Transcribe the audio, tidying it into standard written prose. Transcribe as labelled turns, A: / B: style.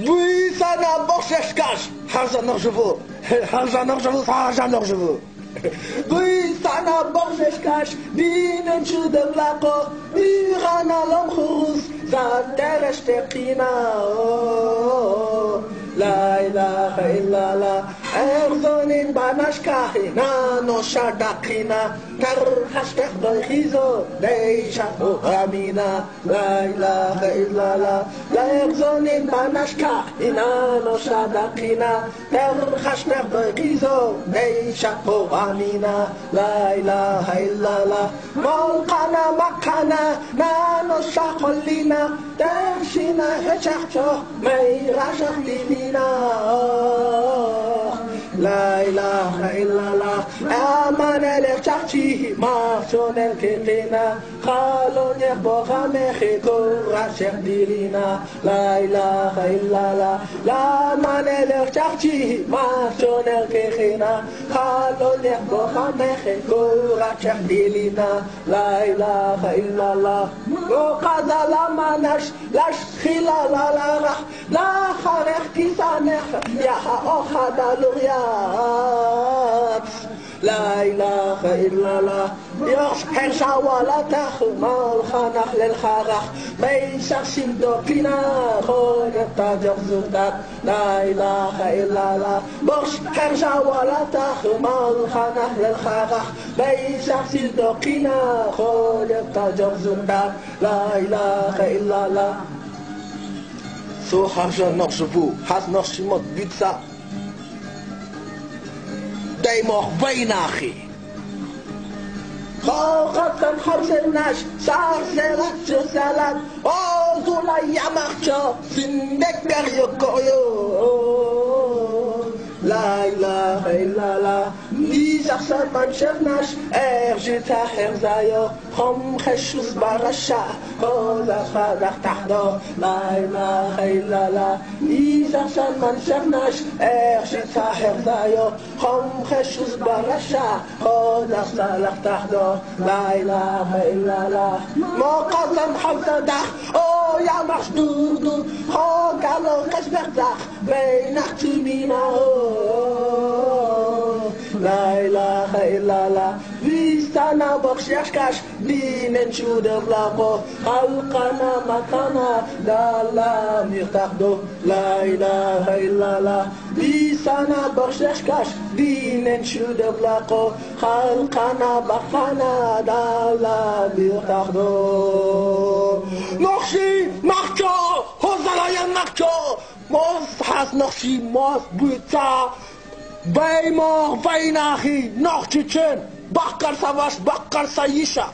A: Oui, ça n'a pas cherché cache. Harza nog живу. Harza nog живу, harza nog живу. Oui, ça n'a pas cherché cache. Binen chudem lako. Irana lam khurus. Zateresh teqina. La ilaha illallah. Erzonin banashkahina no shadakina. Tarhashtech doichizo. Deishato amina. La ilaha illallah. La erzonin banashkahina no shadakina. Tarhashtech doichizo. Deishato amina. La ilaha illallah. Molkana makana. Nano shakolina. Tershina hechachcho. Meirashach divina. La ilaha illallah. Aman el chachi marchon el ketina. Khalon yebocha mechiko rasher dirina. La ilaha illallah. La man el chachi marchon el ketina. Khalon yebocha mechiko rasher dirina. La ilaha illallah. Lo kazala manash lash khila la la la kharech kisanech ya ochada luria. لا إله إلا الله يصحر شوالا تخمى الخنخ للخرخ بيشخ شمدوكينا خود التاجر زودات لا إله إلا الله يصحر شوالا تخمى الخنخ للخرخ بيشخ شمدوكينا خود التاجر زودات لا إله إلا الله So harza nog живу, has nog simot bitsa. Dij mag weinachi. Gogatam harzenash, sarzelat zelat. Oh, zula yamachcho, sindeker yokoyo. La ilaha illallah. Nizach man shevnash, jita herzayo. Chom cheshus barasha, kozach hadach tahdo. La ilaha illallah. Nizach man shevnash, jita herzayo. Chom cheshus barasha, kozach hadach tahdo. La ilaha illallah. Moqatam hamsadach, oh yamach dudu. Chogalo cheshbechzach, beinach tumina. La ilaha illallah. Vistana bokhshashkash dinen shudem laqo khalqana makana dalla mirtaqdo. La ilaha illallah. Vistana bokhshashkash dinen shudem laqo khalqana makana dalla mirtaqdo. Noxi makcho hozalaya makcho mos has noxi mos buta. Bij morgen, bijnagie, nog tje, bakkar sa was, bakkar sa yisha.